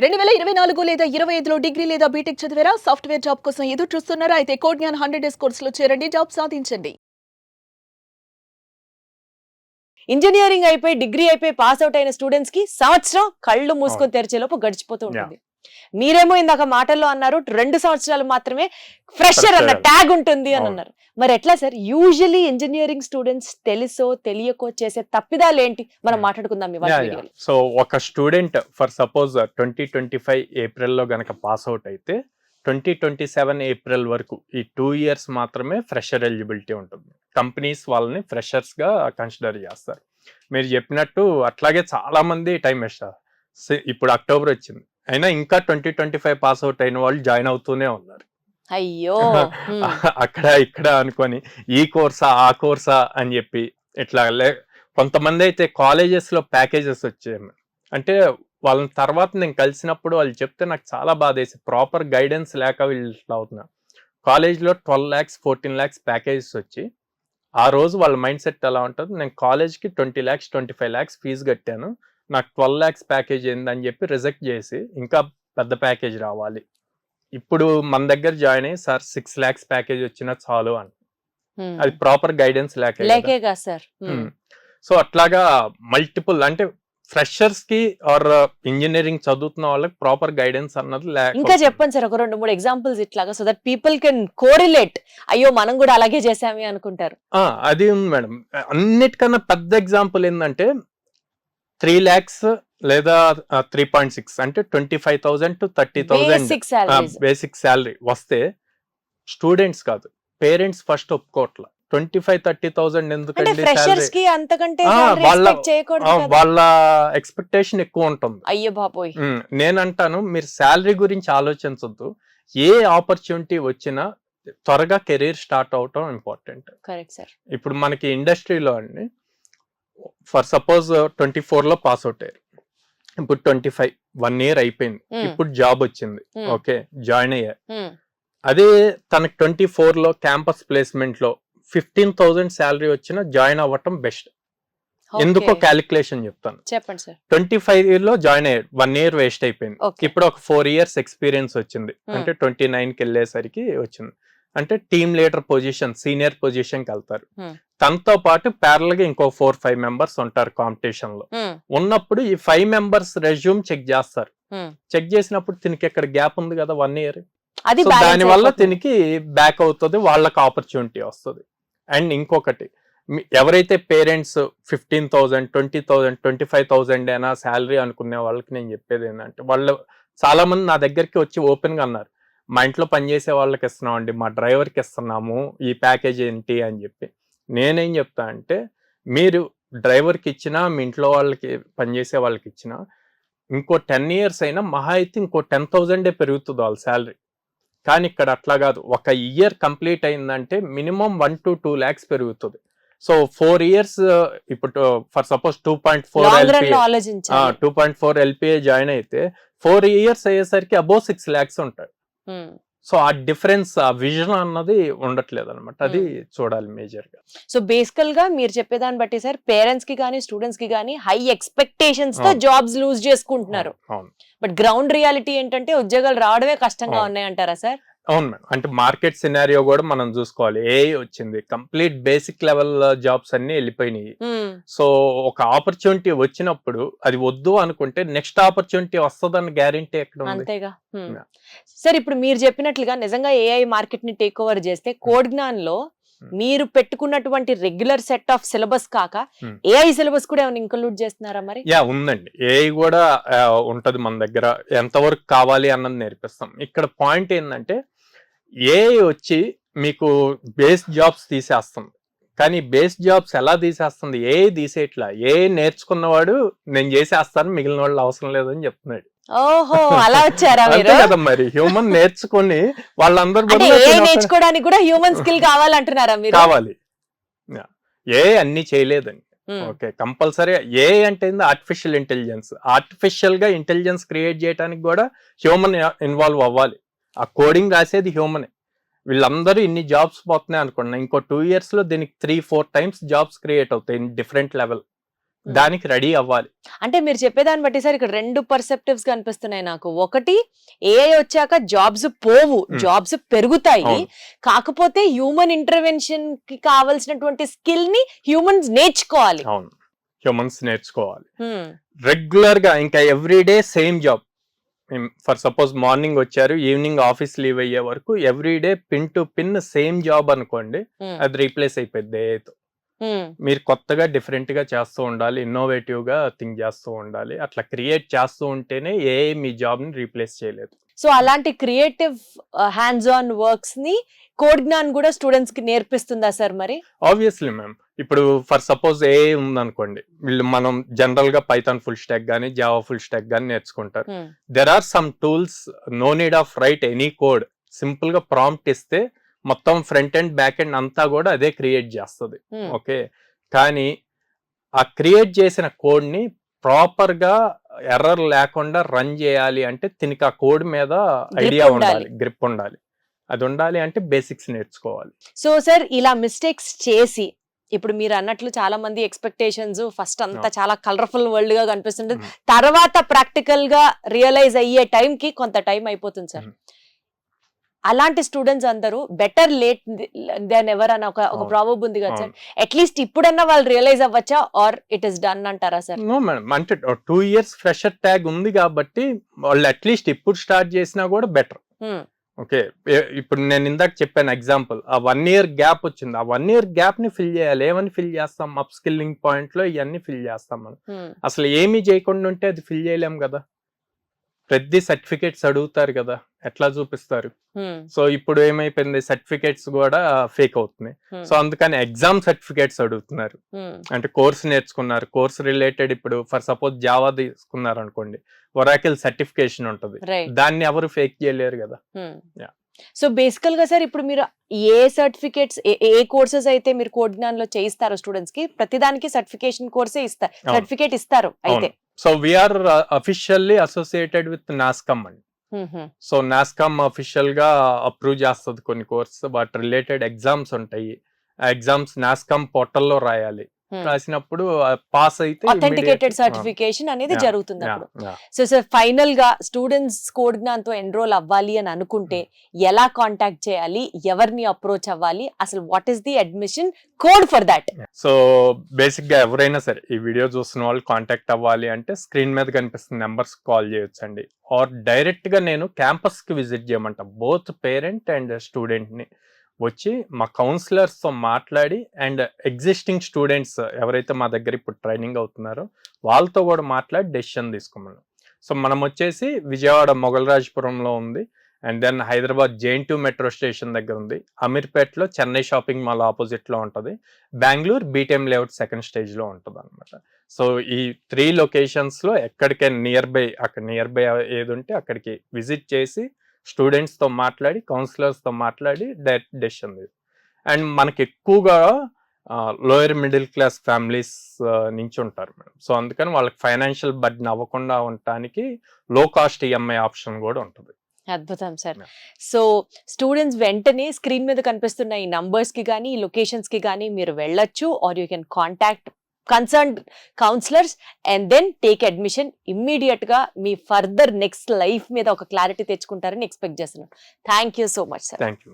2024 లేదా 25లో డిగ్రీ లేదా బీటెక్ చదివారా? సాఫ్ట్‌వేర్ జాబ్ కోసం ఎదురు చూస్తున్నారా? అయితే కోడ్ జ్ఞాన్ 100 డేస్ కోర్సులో చేరండి. జాబ్ సాధించండి. ఇంజినీరింగ్ అయిపోయి డిగ్రీ అయిపోయి పాస్ అవుట్ అయిన స్టూడెంట్స్ కి సంవత్సరం కళ్ళు మూసుకొని తెరిచేలోపు గడిచిపోతూ ఉంటుంది. మీరేమో ఇందాక మాటల్లో అన్నారు 2 సంవత్సరాలు మాత్రమే ఫ్రెషర్ అన్న ట్యాగ్ ఉంటుంది అని అన్నారు. మరి ఎట్లా సార్? యూజువల్లీ ఇంజనీరింగ్ స్టూడెంట్స్ తెలుసో తెలియకో చేసే తప్పిదాలు ఏంటి మనం మాట్లాడుకుందాం ఇవాళ వీడియోలో. సో ఒక స్టూడెంట్ ఫర్ సపోజ్ 2025 ఏప్రిల్లో గనక పాస్ అవుట్ అయితే 2027 ఏప్రిల్ వరకు ఈ 2 ఇయర్స్ మాత్రమే ఫ్రెషర్ ఎలిజిబిలిటీ ఉంటుంది. కంపెనీస్ వాళ్ళని ఫ్రెషర్స్ గా కన్సిడర్ చేస్తారు. మీరు చెప్పినట్టు అట్లాగే చాలా మంది టైం వేస్తారు. ఇప్పుడు అక్టోబర్ వచ్చింది అయినా ఇంకా 2025 పాస్ అవుట్ అయిన వాళ్ళు జాయిన్ అవుతూనే ఉన్నారు. అయ్యో అక్కడ ఇక్కడ అనుకొని ఈ కోర్సా ఆ కోర్సా అని చెప్పి ఇట్లా కొంతమంది అయితే కాలేజెస్ లో ప్యాకేజెస్ వచ్చాయి. అంటే వాళ్ళని తర్వాత నేను కలిసినప్పుడు వాళ్ళు చెప్తే నాకు చాలా బాధేసి, ప్రాపర్ గైడెన్స్ లేక వీళ్ళు ఇట్లా అవుతున్నారు. కాలేజ్లో 12 lakhs 14 lakhs ప్యాకేజెస్ వచ్చి ఆ రోజు వాళ్ళ మైండ్ సెట్ ఎలా ఉంటుంది, నేను కాలేజ్కి 20 lakhs 25 lakhs ఫీజు కట్టాను, నాకు 12 lakhs ప్యాకేజ్ ఏందని చెప్పి రిజెక్ట్ చేసి ఇంకా పెద్ద ప్యాకేజ్ రావాలి, ఇప్పుడు మన దగ్గర జాయిన్ అయ్యి సార్ 6 lakhs ప్యాకేజ్ వచ్చినా చాలు అని. అది ప్రాపర్ గైడెన్స్ లేకేగా సార్. సో అట్లాగా మల్టిపుల్ అంటే ఫ్రెషర్స్ కి ఆర్ ఇంజనీరింగ్ చదువుతున్న వాళ్ళకి ప్రాపర్ గైడెన్స్ అన్నది ఇంకా చెప్పండి సార్ ఒక 2-3 ఎగ్జాంపుల్స్ ఇట్లాగా, so that people can correlate. అయ్యో మనం కూడా అలాగే చేసామి అనుకుంటారు. అది ఉంది మేడం. అన్నిటికన్నా పెద్ద ఎగ్జాంపుల్ ఏంటంటే 3 lakhs లేదా 3.6 అంటే 25,000 to 30,000 బేసిక్ శాలరీ వస్తే స్టూడెంట్స్ కాదు పేరెంట్స్ ఫస్ట్ ఒప్పుకోవట్లా. 25,000-30,000 ఎందుకంటే వాళ్ళ ఎక్స్పెక్టేషన్ ఎక్కువ ఉంటుంది. అయ్యో బాబోయ్. నేనంటాను మీరు శాలరీ గురించి ఆలోచించొద్దు, ఏ ఆపర్చునిటీ వచ్చినా త్వరగా కెరీర్ స్టార్ట్ అవటం ఇంపార్టెంట్. ఇప్పుడు మనకి ఇండస్ట్రీలో అండి ఫర్ సపోజ్ 24లో పాస్ అవుట్ అయ్యారు, ఇప్పుడు 25 1 year అయిపోయింది, ఇప్పుడు జాబ్ వచ్చింది, ఓకే జాయిన్ అయ్యారు. అదే తనకి 24లో క్యాంపస్ ప్లేస్మెంట్ లో 15,000 శాలరీ వచ్చినా జాయిన్ అవ్వటం బెస్ట్. ఎందుకో క్యాలిక్యులేషన్ చెప్తాను. చెప్పండి సార్. 25లో జాయిన్ అయ్యాడు, 1 year వేస్ట్ అయిపోయింది. ఇప్పుడు ఒక 4 years ఎక్స్పీరియన్స్ వచ్చింది అంటే 29కి వెళ్ళేసరికి వచ్చింది. అంటే team leader position senior position కి వెళ్తారు. తనతో పాటు ప్యారల్ గా ఇంకో 4-5 members ఉంటారు కాంపిటీషన్ లో. ఉన్నప్పుడు ఈ 5 members రెజ్యూమ్ చెక్ చేస్తారు. చెక్ చేసినప్పుడు తినికి ఇక్కడ గ్యాప్ ఉంది కదా 1 year, దాని వల్ల తినికి బ్యాక్ అవుతుంది, వాళ్ళకి ఆపర్చునిటీ వస్తుంది. అండ్ ఇంకొకటి, ఎవరైతే పేరెంట్స్ 15,000 20,000 25,000 అయినా శాలరీ అనుకునే వాళ్ళకి నేను చెప్పేది ఏంటంటే, వాళ్ళు చాలా మంది నా దగ్గరికి వచ్చి ఓపెన్ గా అన్నారు, మా ఇంట్లో పనిచేసే వాళ్ళకి ఇస్తున్నాం అండి, మా డ్రైవర్కి ఇస్తున్నాము, ఈ ప్యాకేజ్ ఏంటి అని చెప్పి. నేనేం చెప్తా అంటే, మీరు డ్రైవర్కి ఇచ్చినా మీ ఇంట్లో వాళ్ళకి పనిచేసే వాళ్ళకి ఇచ్చినా ఇంకో 10 years అయినా మహా అయితే ఇంకో 10,000 పెరుగుతుంది వాళ్ళ శాలరీ. కానీ ఇక్కడ అట్లా కాదు, ఒక ఇయర్ కంప్లీట్ అయిందంటే మినిమం 1 to 2 lakhs పెరుగుతుంది. సో 4 years ఇప్పుడు ఫర్ సపోజ్ 2.4 LPA జాయిన్ అయితే 4 years అయ్యేసరికి అబౌవ్ 6 lakhs ఉంటాయి. సో ఆ డిఫరెన్స్, ఆ విజన్ అన్నది ఉండట్లేదు అనమాట. అది చూడాలి మేజర్ గా. సో బేసికల్ గా మీరు చెప్పేదాన్ని బట్టి సార్, పేరెంట్స్ కి కానీ స్టూడెంట్స్ కి కానీ హై ఎక్స్పెక్టేషన్స్ తో జాబ్స్ లూజ్ చేసుకుంటున్నారు. బట్ గ్రౌండ్ రియాలిటీ ఏంటంటే ఉద్యోగాలు రావడమే కష్టంగా ఉన్నాయి అంటారా సార్? అవును మేడం. అంటే మార్కెట్ సినారియో కూడా మనం చూసుకోవాలి. ఏఐ వచ్చింది, కంప్లీట్ బేసిక్ లెవెల్ జాబ్స్ అన్ని వెళ్ళిపోయినాయి. సో ఒక ఆపర్చునిటీ వచ్చినప్పుడు అది వద్దు అనుకుంటే నెక్స్ట్ ఆపర్చునిటీ వస్తుందని గ్యారెంటీ ఎక్కడ ఉంది? అంతేగా సార్. ఇప్పుడు మీరు చెప్పినట్లుగా నిజంగా ఏఐ మార్కెట్ ని టేక్ ఓవర్ చేస్తే కోడ్ జ్ఞాన్ లో మీరు పెట్టుకున్నటువంటి రెగ్యులర్ సెట్ ఆఫ్ సిలబస్ కాక ఏఐ సిలబస్ కూడా ఏమైనా ఇంక్లూడ్ చేస్తున్నారా మరి? ఉందండి, ఏఐ కూడా ఉంటది మన దగ్గర. ఎంతవరకు కావాలి అన్నది నేర్పిస్తాం. ఇక్కడ పాయింట్ ఏంటంటే, ఏఐ వచ్చి మీకు బేస్ జాబ్స్ తీసేస్తుంది, కానీ బేస్ జాబ్స్ ఎలా తీసేస్తుంది? ఏఐ తీసేట్లా. ఏఐ నేర్చుకున్నవాడు నేను చేసేస్తాను, మిగిలిన వాళ్ళు అవసరం లేదని చెప్తున్నాడు. ఓహో, అలా వచ్చారా మీరు? కదా మరి, హ్యూమన్ నేర్చుకుని వాళ్ళందరూ నేర్చుకోవడానికి కూడా హ్యూమన్ స్కిల్ కావాలంటున్నారా మీరు? కావాలి. ఏఐ అన్ని చేయలేదండి. ఓకే, కంపల్సరీ ఏఐ అంటే ఆర్టిఫిషియల్ ఇంటెలిజెన్స్. ఆర్టిఫిషియల్ గా ఇంటెలిజెన్స్ క్రియేట్ చేయడానికి కూడా హ్యూమన్ ఇన్వాల్వ్ అవ్వాలి. ఆ కోడింగ్ రాసేది హ్యూమనే. వీళ్ళందరూ ఇన్ని జాబ్స్ పోతున్నాయి అనుకున్నా, ఇంకో 2 years లో దీనికి 3-4 times జాబ్స్ క్రియేట్ అవుతాయి ఇన్ డిఫరెంట్ లెవెల్. దానికి రెడీ అవ్వాలి. అంటే మీరు చెప్పేదాన్ని బట్టి సార్ ఇక్కడ రెండు పర్సెప్టివ్స్ కనిపిస్తున్నాయి నాకు. ఒకటి ఏఐ వచ్చాక జాబ్స్ పోవు, జాబ్స్ పెరుగుతాయి. అవును. కాకపోతే హ్యూమన్ ఇంటర్వెన్షన్ కి కావాల్సినటువంటి స్కిల్ ని హ్యూమన్స్ నేర్చుకోవాలి. అవును, హ్యూమన్స్ నేర్చుకోవాలి రెగ్యులర్ గా. ఇంకా everyday same job. For suppose morning వచ్చారు, ఈవినింగ్ ఆఫీస్ లీవ్ అయ్యే వరకు everyday pin to pin same job అనుకోండి, అది రీప్లేస్ అయిపోయింది ఏఐతో. మీరు కొత్తగా డిఫరెంట్ గా చేస్తూ ఉండాలి, ఇన్నోవేటివ్ గా థింక్ చేస్తూ ఉండాలి. అట్లా క్రియేట్ చేస్తూ ఉంటేనే ఏఐ మీ జాబ్ ని రీప్లేస్ చేయలేదు. సో అలాంటి క్రియేటివ్ హ్యాండ్స్ ఆన్ వర్క్స్ ని కోడ్ జ్ఞాన్ కూడా స్టూడెంట్స్ కి నేర్పిస్తుందా సార్ మరి? Obviously ma'am. ఇప్పుడు ఫర్ సపోజ్ ఏఐ ఉందనుకోండి, వీళ్ళు మనం జనరల్ గా పైథాన్ ఫుల్ స్టాక్ గానీ జావా ఫుల్ స్టాక్ గానీ నేర్చుకుంటారు. There are some tools, no need of write any code. Simple గా ప్రాంప్ట్ ఇస్తే మొత్తం ఫ్రంట్ ఎండ్ బ్యాక్ ఎండ్ అంతా కూడా అదే క్రియేట్ చేస్తుంది. ఓకే, కానీ ఆ క్రియేట్ చేసిన కోడ్ ని ప్రాపర్ గా ఎర్రర్ లేకుండా రన్ చేయాలి అంటే దీనికి ఆ కోడ్ మీద ఐడియా ఉండాలి, గ్రిప్ ఉండాలి. అది ఉండాలి అంటే బేసిక్స్ నేర్చుకోవాలి. సో సార్ ఇలా మిస్టేక్స్ చేసి ఇప్పుడు మీరు అన్నట్లు చాలా మంది ఎక్స్పెక్టేషన్స్ ఫస్ట్ అంతా చాలా కలర్ఫుల్ వరల్డ్ గా కనిపిస్తుంటుంది, తర్వాత ప్రాక్టికల్ గా రియలైజ్ అయ్యే టైం కి కొంత టైం అయిపోతుంది సార్. అలాంటి స్టూడెంట్స్ అందరూ బెటర్ లేట్ దెన్ ఎవర్ అని ఒక ప్రాబబ్ ఉంది కదా సార్. అట్లీస్ట్ ఇప్పుడన్నా వాళ్ళు రియలైజ్ అవ్వచ్చా, ఆర్ ఇట్ ఇస్ డన్ అంటారా సార్? నో మేడం, అంటే 2 years ఫ్రెషర్ ట్యాగ్ ఉంది కాబట్టి వాళ్ళు అట్లీస్ట్ ఇప్పుడు స్టార్ట్ చేసినా కూడా బెటర్. ఓకే, ఇప్పుడు నేను ఇందాక చెప్పాను ఎగ్జాంపుల్, ఆ 1 year గ్యాప్ వచ్చింది. ఆ 1 year గ్యాప్ ని ఫిల్ చేయాలి. ఏమని ఫిల్ చేస్తాం? అప్ స్కిల్లింగ్ పాయింట్ లో ఇవన్నీ ఫిల్ చేస్తాం మనం. అసలు ఏమీ చేయకుండా ఉంటే అది ఫిల్ చేయలేం కదా. ప్రతి సర్టిఫికేట్స్ అడుగుతారు కదా, ఎట్లా చూపిస్తారు? సో ఇప్పుడు ఏమైపోయింది, సర్టిఫికేట్స్ కూడా ఫేక్ అవుతున్నాయి. సో అందుకని ఎగ్జామ్ సర్టిఫికేట్స్ అడుగుతున్నారు. అంటే కోర్స్ నేర్చుకున్నారు, కోర్స్ రిలేటెడ్. ఇప్పుడు ఫర్ సపోజ్ జావా తీసుకున్నారు అనుకోండి, ఒరాకిల్ సర్టిఫికేషన్ ఉంటది, దాన్ని ఎవరు ఫేక్ చేయలేరు కదా. సో బేసికల్ గా సార్ ఇప్పుడు మీరు ఏ సర్టిఫికేట్స్ ఏ కోర్సెస్ అయితే మీరు కోడ్ జ్ఞాన్ లో చేయిస్తారో స్టూడెంట్స్ కి ప్రతిదానికి సర్టిఫికేషన్ కోర్సే ఇస్తారు, సర్టిఫికేట్ ఇస్తారు అయితే. So we are officially associated with NASSCOM అండి. సో నాస్కామ్ అఫీషియల్ గా అప్రూవ్ చేస్తుంది కొన్ని కోర్స్, వాటి రిలేటెడ్ ఎగ్జామ్స్ ఉంటాయి. ఆ ఎగ్జామ్స్ నాస్కామ్ పోర్టల్లో రాయాలి. రాసినప్పుడు పాస్ అయితే అథెంటికేటెడ్ సర్టిఫికేషన్ అనేది జరుగుతుంది అప్పుడు. సో సార్ ఫైనల్ గా స్టూడెంట్స్ కోడ్ జ్ఞాన్ తో ఎన్రోల్ అవ్వాలి అని అనుకుంటే ఎలా కాంటాక్ట్ చేయాలి, ఎవరిని అప్రోచ్ అవ్వాలి, అసలు what is the admission code for that? So basic గా ఎవరైనా సరే ఈ వీడియో చూస్తున్న వాళ్ళు కాంటాక్ట్ అవ్వాలి అంటే స్క్రీన్ మీద కనిపిస్తున్న నెంబర్స్ కాల్ చేయొచ్చు అండి, ఆర్ డైరెక్ట్ గా నేను క్యాంపస్ కి విజిట్ చేయమంట. బోత్ పేరెంట్ అండ్ స్టూడెంట్ ని వచ్చి మా కౌన్సిలర్స్ తో మాట్లాడి, అండ్ ఎగ్జిస్టింగ్ స్టూడెంట్స్ ఎవరైతే మా దగ్గర ఇప్పుడు ట్రైనింగ్ అవుతున్నారో వాళ్ళతో కూడా మాట్లాడి డెసిషన్ తీసుకోమన్నాం. సో మనం వచ్చేసి విజయవాడ మొగల్రాజపురంలో ఉంది, and then Hyderabad JN2 metro station దగ్గర ఉంది, అమీర్పేటలో చెన్నై షాపింగ్ మాల్ ఆపోజిట్ లో ఉంటుంది, Bengaluru BTM layout second stage లో ఉంటుంది అనమాట. సో ఈ 3 లొకేషన్స్ లో ఎక్కడికైనా నియర్ బై, అక్కడ నియర్ బై ఏది ఉంటే అక్కడికి విజిట్ చేసి స్టూడెంట్స్ తో మాట్లాడి, కౌన్సిలర్స్ తో మాట్లాడి డెసిషన్. అండ్ మనకి ఎక్కువగా లోయర్ మిడిల్ క్లాస్ ఫ్యామిలీస్ నుంచి ఉంటారు మేడం. సో అందుకని వాళ్ళకి ఫైనాన్షియల్ బర్డెన్ అవ్వకుండా ఉండటానికి లో కాస్ట్ EMI ఆప్షన్ కూడా ఉంటుంది. అద్భుతం సార్. సో స్టూడెంట్స్ వెంటనే స్క్రీన్ మీద కనిపిస్తున్న ఈ నంబర్స్ కి కానీ ఈ లొకేషన్స్ కి కానీ మీరు వెళ్ళొచ్చు, or you can contact concerned counsellors and then take admission. Immediate గా మీ ఫర్దర్ నెక్స్ట్ లైఫ్ మీద ఒక క్లారిటీ తెచ్చుకుంటారని ఎక్స్పెక్ట్ చేస్తున్నాను. Thank you so much sir. Thank you.